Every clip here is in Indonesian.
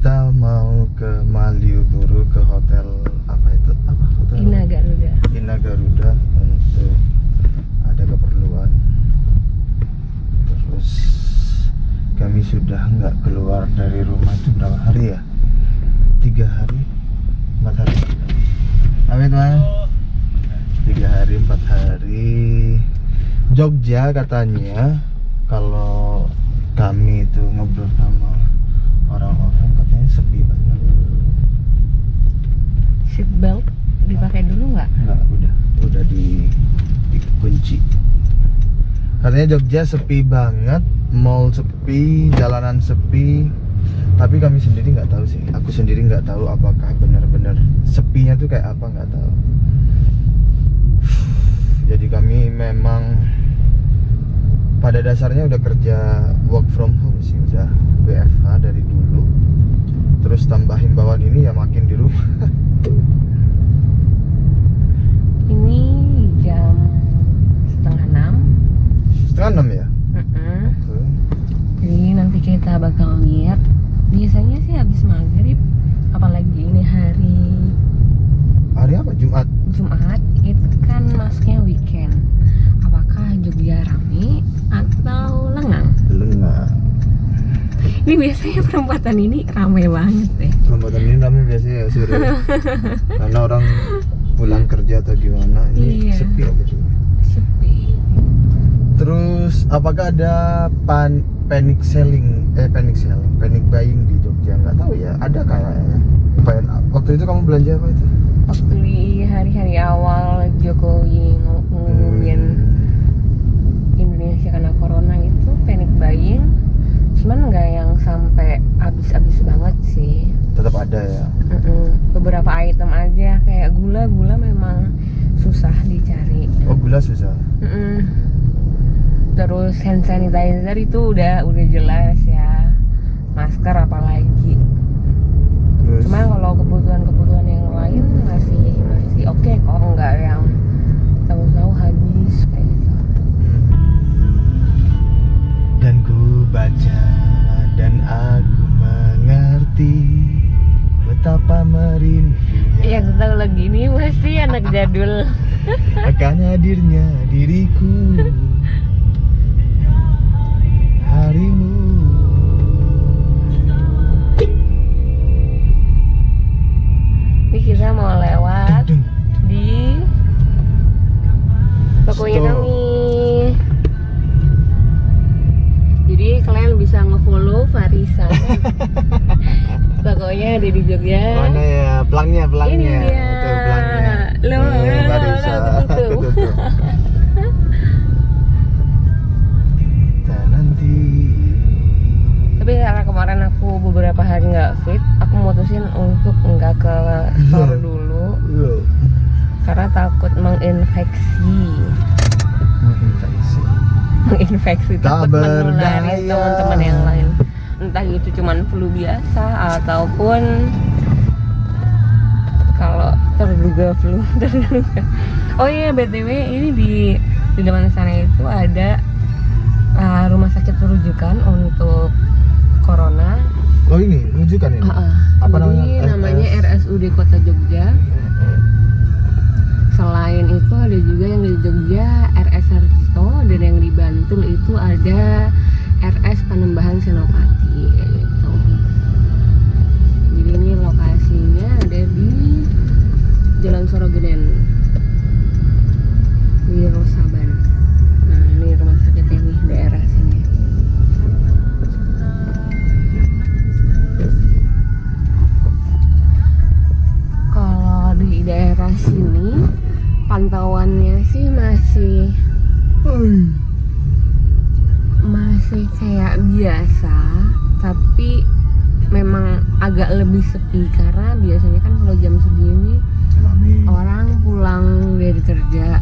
kita mau ke Malioboro, ke hotel apa itu? Apa hotel? Ina Garuda. Ina Garuda untuk ada keperluan. Terus kami sudah nggak keluar dari rumah itu berapa hari ya? 3 hari, 4 hari. Amit mas. 3 hari, 4 hari. Jogja katanya kalau kami itu ngobrol sama orang-orang katanya sepi banget. Seatbelt dipakai dulu nggak? Enggak, udah dikunci. Katanya Jogja sepi banget, mall sepi, jalanan sepi. Tapi kami sendiri nggak tahu sih. Aku sendiri nggak tahu apakah benar-benar sepinya tuh kayak apa, nggak tahu. Jadi kami memang pada dasarnya udah kerja work from home sih, udah WFH dari dulu. Terus tambah himbauan ini ya makin di rumah. Ini jam 5:30. 5:30 ya? Oke. Jadi nanti kita bakal lihat. Biasanya sih habis maghrib, apalagi ini Hari apa? Jumat? Jumat itu kan masuknya weekend. Apakah Jogja rame atau lengang? Lengang. Ini biasanya perempatan ini rame banget deh. Perempatan ini namanya biasanya ya sore. Karena orang pulang kerja atau gimana, ini Iya. sepi aja cuma. Sepi. Terus apakah ada panic buying di Jogja? Nggak tahu ya, ada kayaknya. Waktu itu kamu belanja apa itu? Waktu di hari-hari awal Jokowi ngumumin Indonesia kena corona itu panic buying, cuman nggak yang sampai habis-habis banget sih. Tetap ada ya. Beberapa item aja kayak gula memang susah dicari. Oh, gula susah. Terus hand sanitizer itu udah jelas ya, masker apalagi. Terus Cuma kalau kebutuhan yang lain masih oke kok, nggak yang tahu-tahu habis kayak gitu. dan ku baca dan aku mengerti betapa merindunya Yang tahu lagi ini masih anak jadul. akan hadirnya diriku harimu. Ini kita mau lewat di tokonya Store. kami. Jadi kalian bisa nge-follow Farisa. Tokonya ada di Jogja. Mana ya pelangnya? Ini dia. Itu pelangnya. Loh, Marisa. ketutup. Dan nanti. Tapi karena kemarin aku beberapa hari nggak fit, aku mutusin untuk nggak ke store dulu karena takut menginfeksi. Tak Takut menulari berdaya. teman-teman yang lain. Entah itu cuman flu biasa ataupun kalau terduga flu. Oh iya, BTW ini di depan sana itu ada rumah sakit rujukan untuk corona. Oh ini rujukan ini. Apa Jadi namanya RSUD Kota Jogja. Selain itu ada juga yang di Jogja RS Sarjito, dan yang di Bantul itu ada RS Panembahan Senopati gitu. Jadi ini lokasinya ada di Jalan Sorogeden di Rosaban. Nah ini rumah sakitnya nih, daerah sini. Kalau di daerah sini pantauannya sih masih kayak biasa, tapi memang agak lebih sepi karena biasanya kan kalau jam segini orang pulang dari kerja.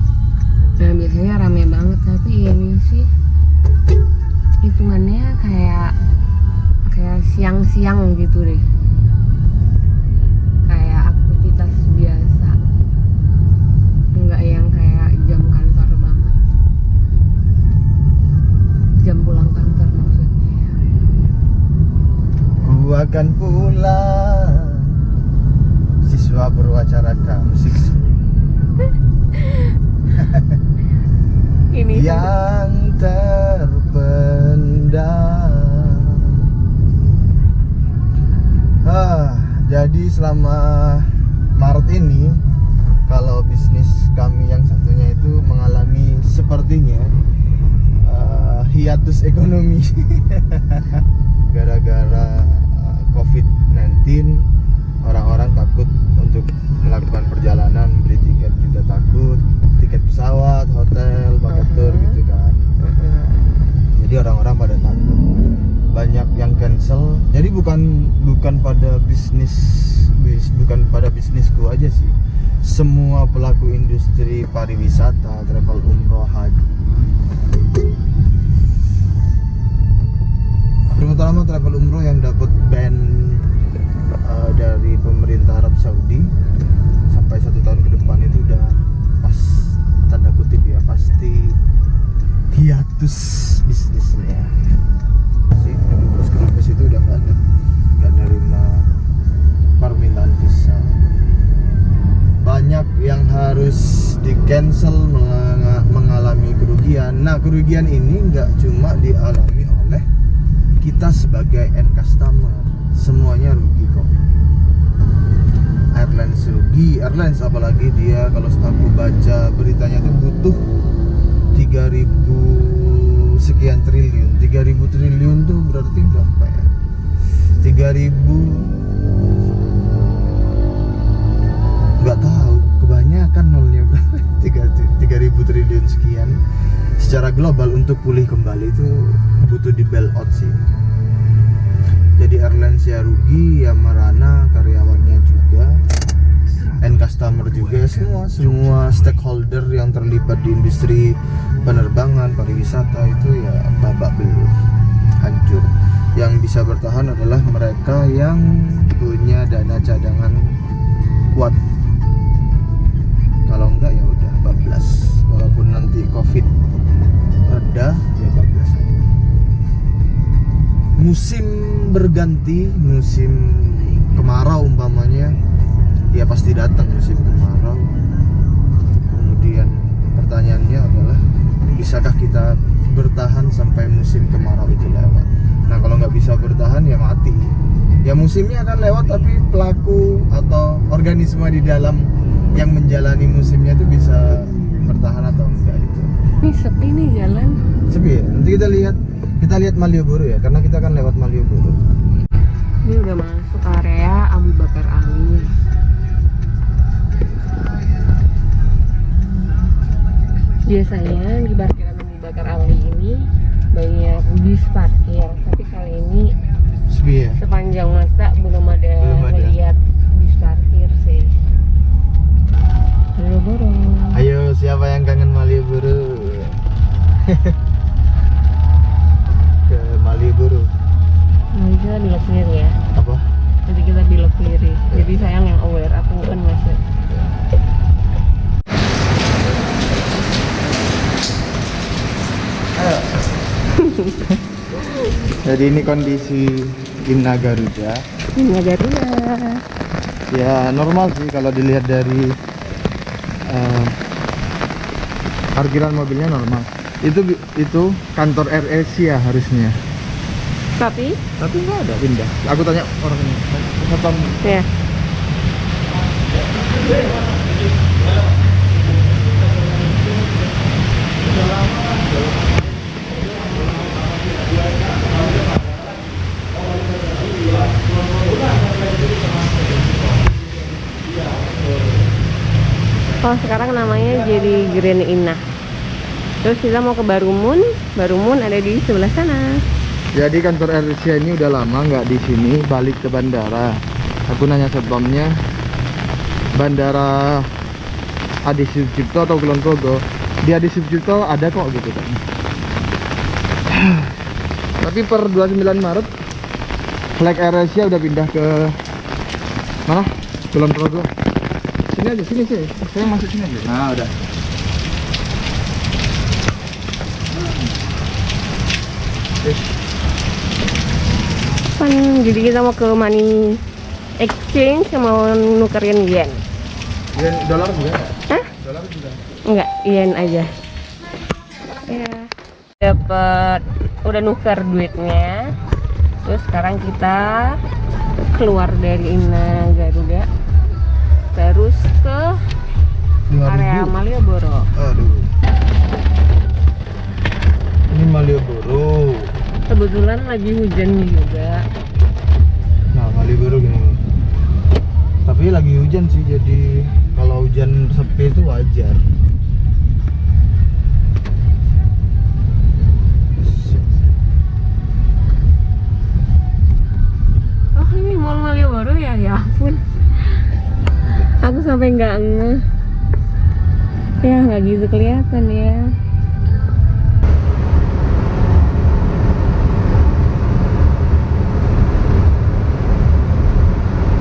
Nah biasanya rame banget, tapi ini sih hitungannya kayak siang-siang gitu deh, kayak aktivitas biasa, nggak yang kayak jam kantor banget, jam pulang kantor maksudnya. Ku akan pulang hilang siswa berwacaraka musik Ini yang terpendam. Jadi selama Maret ini, kalau bisnis kami yang satunya itu mengalami sepertinya hiatus ekonomi gara-gara COVID-19. Orang-orang takut untuk melakukan perjalanan, beli tiket juga takut, tiket pesawat, hotel, paket tour gitu kan. Jadi orang-orang pada takut, banyak yang cancel. Jadi bukan pada bukan pada bisnisku aja sih, semua pelaku industri pariwisata, travel umroh, haji, terutama travel umroh yang dapat ban dari pemerintah Arab Saudi sampai 1 tahun ke depan itu udah pas, tanda kutip ya, pasti hiatus bisnisnya. Si kedubes itu udah nggak nerima permintaan visa. Banyak yang harus di cancel, mengalami kerugian. Nah, kerugian ini nggak cuma dialami oleh kita sebagai end customer, semuanya rugi kok. Airlines rugi, airlines apalagi dia, kalau aku baca beritanya tuh butuh 3.000 sekian triliun. 3.000 triliun tuh berarti berapa ya? 3.000, nggak tahu, kebanyakan nolnya berapa. 3.000 triliun sekian secara global untuk pulih kembali itu butuh di bail out sih. Jadi airlines ya rugi, ya merana, karyawannya juga, end customer juga, semua stakeholder yang terlibat di industri penerbangan, pariwisata itu ya babak belur, hancur. Yang bisa bertahan adalah mereka yang punya dana cadangan kuat. Kalau enggak ya udah bablas. Walaupun nanti COVID reda, ya bablas. Musim berganti, musim kemarau umpamanya, ya pasti datang musim kemarau. Kemudian pertanyaannya adalah, bisakah kita bertahan sampai musim kemarau itu lewat? Nah, kalau nggak bisa bertahan ya mati. Ya musimnya akan lewat, tapi pelaku atau organisme di dalam yang menjalani musimnya itu bisa bertahan atau enggak itu. Ini sepi nih jalan. Sepi ya? Nanti kita lihat Malioboro ya, karena kita akan lewat Malioboro. Ini udah masuk area Abu Bakar Ali. Biasanya di parkiran Abu Bakar Ali ini banyak bis parkir, tapi kali ini Sepi ya? sepanjang masa belum ada melihat bis parkir sih. Malioboro. Ayo, siapa yang kangen Malioboro? Ke Malioboro. Nanti kita belok kiri ya. Apa? Nanti kita belok kiri. Jadi sayang yang aware, aku kan masih. Jadi ini kondisi Inna Garuda. Inna Garuda. Ya normal sih kalau dilihat dari parkiran mobilnya normal. Itu kantor AirAsia harusnya. Tapi nggak ada, pindah. Aku tanya orang ini. Satpam. ya. Oh, sekarang namanya jadi Grand Inna. Terus kita mau ke Barumun. Barumun ada di sebelah sana. Jadi kantor AirAsia ini udah lama nggak di sini, balik ke bandara. Aku nanya satpamnya, bandara Adi Sucipto atau Kulon Progo. Di Adi Sucipto ada kok gitu kan. Tapi per 29 Maret flag AirAsia udah pindah ke mana? Kulon Progo. Sini aja, sini. Saya masuk sini aja. Nah, udah. Jadi kita mau ke Mani exchange mau nukerin yen. Yen dolar juga nggak? Hah? Dolar juga. Enggak, yen aja. Ya. Dapat udah nuker duitnya. Terus sekarang kita keluar dari Ina Garuda. Terus ke area Malioboro. Aduh. Ini Malioboro. Kebetulan lagi hujan juga. Nah, Malioboro gini. Tapi lagi hujan sih, jadi kalau hujan sepi itu wajar. Oh, ini Mall Malioboro ya? Ya ampun. Aku sampai nggak ngeh. Ya, nggak gitu kelihatan ya.